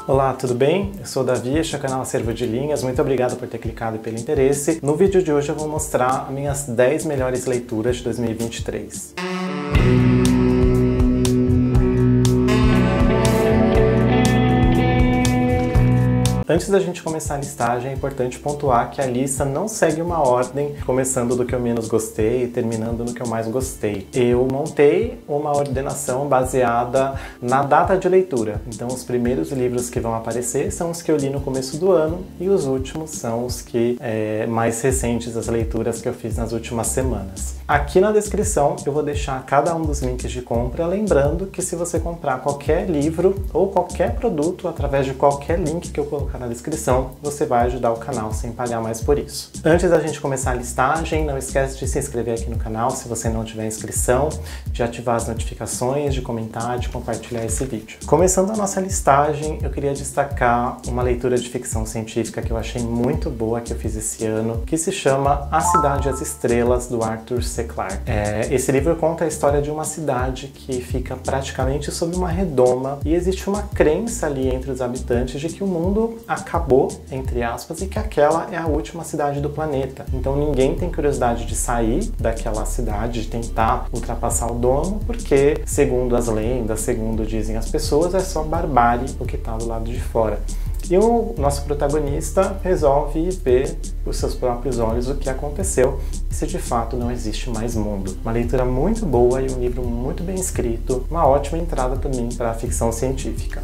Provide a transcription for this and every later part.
Olá, tudo bem? Eu sou o Davi, este é o canal Acervo de Linhas. Muito obrigado por ter clicado e pelo interesse. No vídeo de hoje eu vou mostrar as minhas 10 melhores leituras de 2023. Antes da gente começar a listagem, é importante pontuar que a lista não segue uma ordem, começando do que eu menos gostei e terminando no que eu mais gostei. Eu montei uma ordenação baseada na data de leitura. Então, os primeiros livros que vão aparecer são os que eu li no começo do ano e os últimos são os que mais recentes, as leituras que eu fiz nas últimas semanas. Aqui na descrição eu vou deixar cada um dos links de compra, lembrando que se você comprar qualquer livro ou qualquer produto através de qualquer link que eu colocar na descrição, você vai ajudar o canal sem pagar mais por isso. Antes da gente começar a listagem, não esquece de se inscrever aqui no canal se você não tiver inscrição, de ativar as notificações, de comentar, de compartilhar esse vídeo. Começando a nossa listagem, eu queria destacar uma leitura de ficção científica que eu achei muito boa, que eu fiz esse ano, que se chama A Cidade e as Estrelas, do Arthur C. Clarke. Esse livro conta a história de uma cidade que fica praticamente sob uma redoma e existe uma crença ali entre os habitantes de que o mundo acabou, entre aspas, e que aquela é a última cidade do planeta. Então ninguém tem curiosidade de sair daquela cidade, de tentar ultrapassar o domo, porque, segundo as lendas, segundo dizem as pessoas, é só barbárie o que está do lado de fora. E o nosso protagonista resolve ver por seus próprios olhos o que aconteceu e se de fato não existe mais mundo. Uma leitura muito boa e um livro muito bem escrito, uma ótima entrada também para a ficção científica.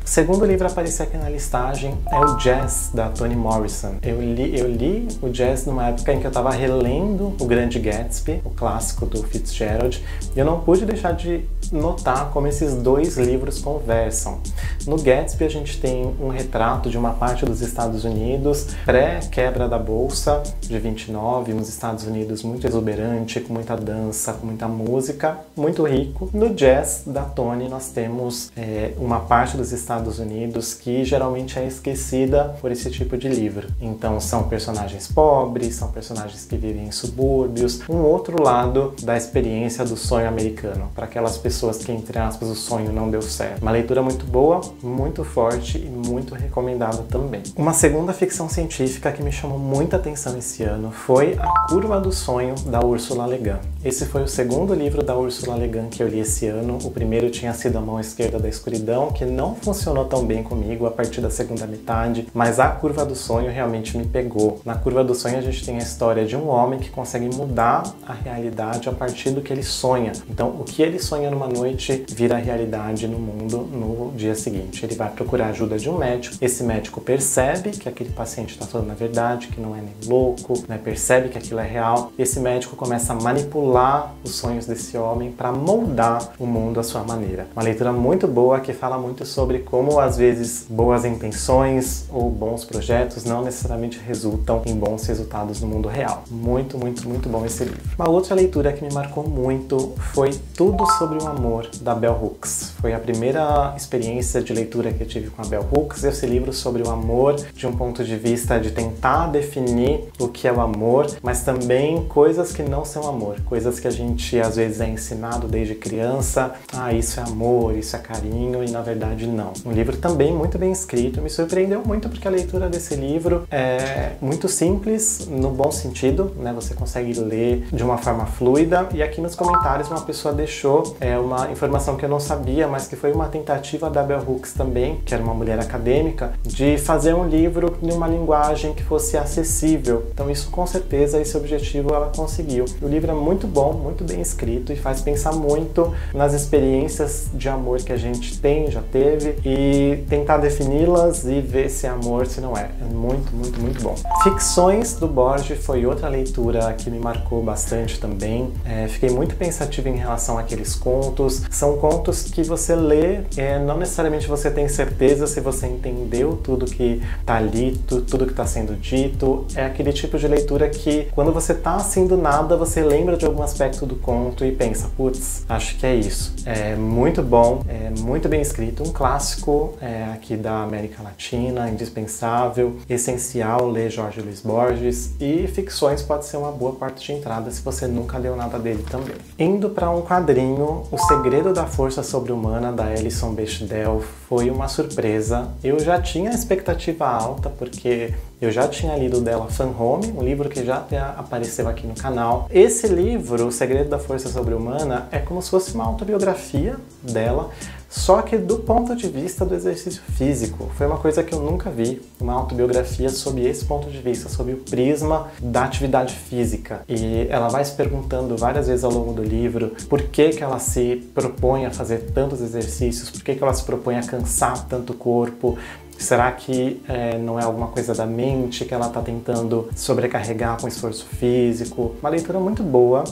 O segundo livro a aparecer aqui na listagem é o Jazz, da Toni Morrison. Eu li o Jazz numa época em que eu estava relendo O Grande Gatsby, o clássico do Fitzgerald, e eu não pude deixar de notar como esses dois livros conversam. No Gatsby a gente tem um retrato de uma parte dos Estados Unidos pré-quebra da Bolsa de 29, uns Estados Unidos muito exuberante, com muita dança, com muita música, muito rico. No Jazz, da Toni, nós temos uma parte dos Estados Unidos que geralmente é esquecida por esse tipo de livro. Então são personagens pobres, são personagens que vivem em subúrbios, um outro lado da experiência do sonho americano, para aquelas pessoas que, entre aspas, o sonho não deu certo. Uma leitura muito boa, muito forte e muito recomendada também. Uma segunda ficção científica que me chamou muita atenção esse ano foi A Curva do Sonho, da Ursula Le Guin. Esse foi o segundo livro da Ursula Le Guin que eu li esse ano. O primeiro tinha sido A Mão Esquerda da Escuridão, que não funcionou tão bem comigo a partir da segunda metade, mas A Curva do Sonho realmente me pegou. Na Curva do Sonho a gente tem a história de um homem que consegue mudar a realidade a partir do que ele sonha. Então o que ele sonha numa noite vira realidade no mundo no dia seguinte. Ele vai procurar a ajuda de um médico, esse médico percebe que aquele paciente está falando a verdade, que não é nem louco, né? Percebe que aquilo é real. Esse médico começa a manipular os sonhos desse homem para moldar o mundo à sua maneira. Uma leitura muito boa que fala muito sobre como às vezes boas intenções ou bons projetos não necessariamente resultam em bons resultados no mundo real. Muito, muito, muito bom esse livro. Uma outra leitura que me marcou muito foi Tudo sobre o Amor, da Bell Hooks. Foi a primeira experiência de leitura que eu tive com a Bell Hooks, esse livro sobre o amor de um ponto de vista de tentar definir o que é o amor, mas também coisas que não são amor, coisas que a gente às vezes é ensinado desde criança, isso é amor, isso é carinho, e na verdade não. Um livro também muito bem escrito, me surpreendeu muito porque a leitura desse livro é muito simples, no bom sentido, né? Você consegue ler de uma forma fluida, e aqui nos comentários uma pessoa deixou uma informação que eu não sabia, mas que foi uma tentativa da Bell Hooks também, que era uma mulher acadêmica, de fazer um livro em uma linguagem que fosse acessível. Então isso com certeza, esse objetivo ela conseguiu. O livro é muito bom, muito bem escrito e faz pensar muito nas experiências de amor que a gente tem, já teve, e tentar defini-las e ver se é amor, se não é. É muito, muito, muito bom. Ficções, do Borges, foi outra leitura que me marcou bastante também. Fiquei muito pensativo em relação àqueles contos. São contos que você lê, não necessariamente você tem certeza se você entendeu tudo que tá ali, tudo que tá sendo dito. É aquele tipo de leitura que, quando você tá assim do nada, você lembra de algum aspecto do conto e pensa, putz, acho que é isso. É muito bom, é muito bem escrito, um clássico clássico aqui da América Latina, indispensável, essencial ler Jorge Luis Borges, e ficções pode ser uma boa porta de entrada se você nunca leu nada dele também. Indo para um quadrinho, O Segredo da Força Sobre-Humana, da Alison Bechdel, foi uma surpresa. Eu já tinha expectativa alta, porque eu já tinha lido dela Fan Home, um livro que já até apareceu aqui no canal. Esse livro, O Segredo da Força Sobre-Humana, é como se fosse uma autobiografia dela, só que do ponto de vista do exercício físico. Foi uma coisa que eu nunca vi, uma autobiografia sob esse ponto de vista, sob o prisma da atividade física. E ela vai se perguntando várias vezes ao longo do livro por que ela se propõe a fazer tantos exercícios, por que ela se propõe a cansar tanto o corpo. Será que não é alguma coisa da mente que ela está tentando sobrecarregar com esforço físico? Uma leitura muito boa.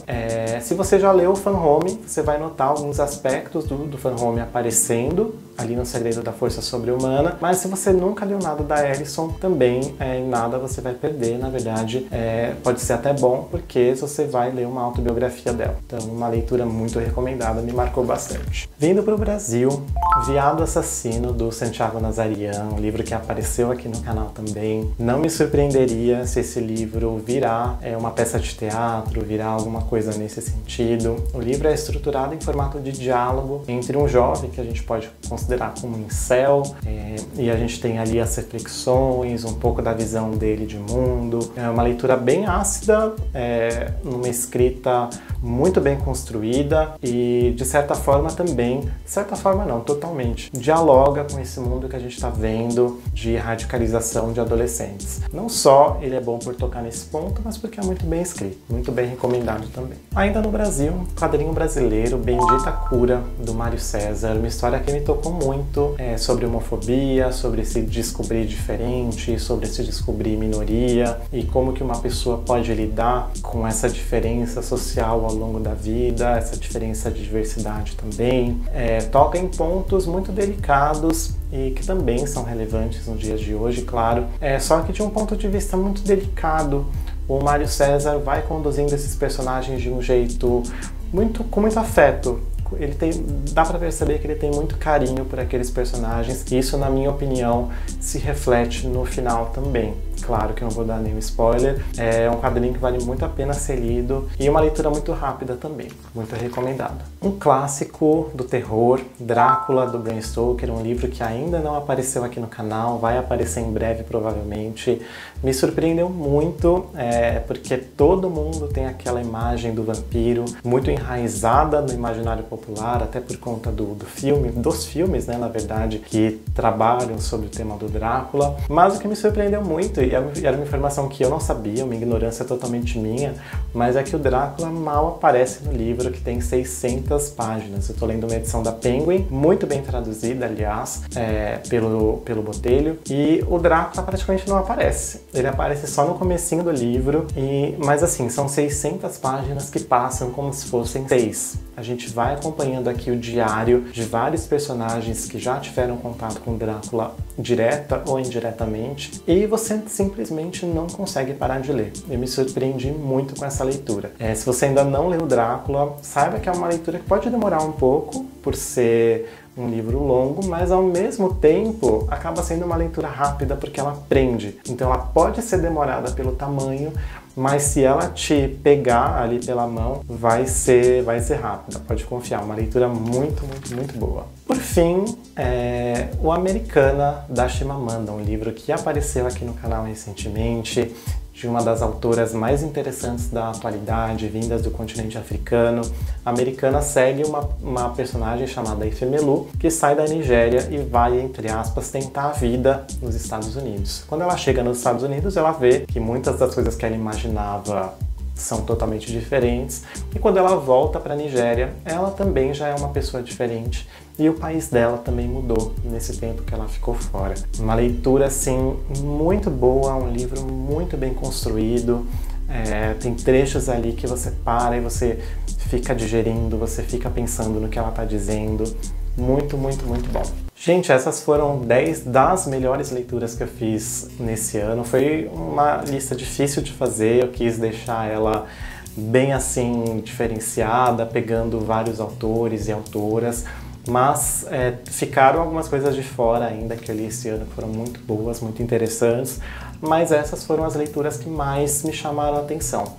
Se você já leu o Fan Home, você vai notar alguns aspectos do Fan Home aparecendo ali no Segredo da Força Sobre-Humana, mas se você nunca leu nada da Alison, também em nada você vai perder. Na verdade, pode ser até bom, porque você vai ler uma autobiografia dela. Então, uma leitura muito recomendada, me marcou bastante. Vindo para o Brasil, Viado Assassino, do Santiago Nazarian, um livro que apareceu aqui no canal também. Não me surpreenderia se esse livro virar uma peça de teatro, virar alguma coisa nesse sentido. O livro é estruturado em formato de diálogo entre um jovem, que a gente pode considerar como um incel, e a gente tem ali as reflexões, um pouco da visão dele de mundo. É uma leitura bem ácida, numa escrita muito bem construída e, de certa forma também, de certa forma não, totalmente, dialoga com esse mundo que a gente está vendo de radicalização de adolescentes. Não só ele é bom por tocar nesse ponto, mas porque é muito bem escrito, muito bem recomendado também. Ainda no Brasil, um quadrinho brasileiro, Bendita Cura, do Mário César, uma história que me tocou muito, sobre homofobia, sobre se descobrir diferente, sobre se descobrir minoria e como que uma pessoa pode lidar com essa diferença social ao longo da vida, essa diferença de diversidade também. Toca em pontos muito delicados e que também são relevantes nos dias de hoje, claro. Só que de um ponto de vista muito delicado, o Mário César vai conduzindo esses personagens de um jeito com muito afeto. Dá pra perceber que ele tem muito carinho por aqueles personagens, e isso, na minha opinião, se reflete no final também. Claro que eu não vou dar nenhum spoiler, é um quadrinho que vale muito a pena ser lido e uma leitura muito rápida também, muito recomendada. Um clássico do terror, Drácula, do Bram Stoker, um livro que ainda não apareceu aqui no canal, vai aparecer em breve provavelmente. Me surpreendeu muito, porque todo mundo tem aquela imagem do vampiro muito enraizada no imaginário popular, até por conta dos filmes, né, na verdade, que trabalham sobre o tema do Drácula. Mas o que me surpreendeu muito, e era uma informação que eu não sabia, uma ignorância totalmente minha, mas é que o Drácula mal aparece no livro, que tem 600 páginas. Eu tô lendo uma edição da Penguin, muito bem traduzida, aliás, pelo Botelho, e o Drácula praticamente não aparece. Ele aparece só no comecinho do livro, mas assim, são 600 páginas que passam como se fossem 6. A gente vai acompanhando aqui o diário de vários personagens que já tiveram contato com Drácula direta ou indiretamente, e você simplesmente não consegue parar de ler. Eu me surpreendi muito com essa leitura. Se você ainda não leu Drácula, saiba que é uma leitura que pode demorar um pouco, por ser um livro longo, mas ao mesmo tempo acaba sendo uma leitura rápida porque ela prende. Então ela pode ser demorada pelo tamanho, mas se ela te pegar ali pela mão, vai ser rápida, pode confiar. Uma leitura muito, muito, muito boa. Por fim, o Americana, da Chimamanda, um livro que apareceu aqui no canal recentemente, de uma das autoras mais interessantes da atualidade, vindas do continente africano. A Americana segue uma personagem chamada Ifemelu, que sai da Nigéria e vai, entre aspas, tentar a vida nos Estados Unidos. Quando ela chega nos Estados Unidos, ela vê que muitas das coisas que ela imaginava são totalmente diferentes, e quando ela volta para a Nigéria, ela também já é uma pessoa diferente, e o país dela também mudou nesse tempo que ela ficou fora. Uma leitura, assim, muito boa, um livro muito bem construído, tem trechos ali que você para e você fica digerindo, você fica pensando no que ela está dizendo. Muito, muito, muito bom. Gente, essas foram 10 das melhores leituras que eu fiz nesse ano. Foi uma lista difícil de fazer, eu quis deixar ela bem assim, diferenciada, pegando vários autores e autoras. mas ficaram algumas coisas de fora ainda que eu li esse ano que foram muito boas, muito interessantes, mas essas foram as leituras que mais me chamaram a atenção.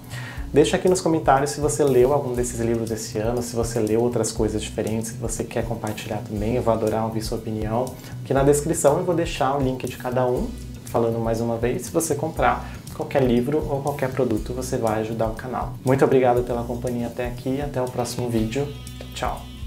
Deixa aqui nos comentários se você leu algum desses livros esse ano, se você leu outras coisas diferentes que você quer compartilhar também, eu vou adorar ouvir sua opinião. Aqui na descrição eu vou deixar o link de cada um, falando mais uma vez, se você comprar qualquer livro ou qualquer produto, você vai ajudar o canal. Muito obrigado pela companhia até aqui, até o próximo vídeo. Tchau!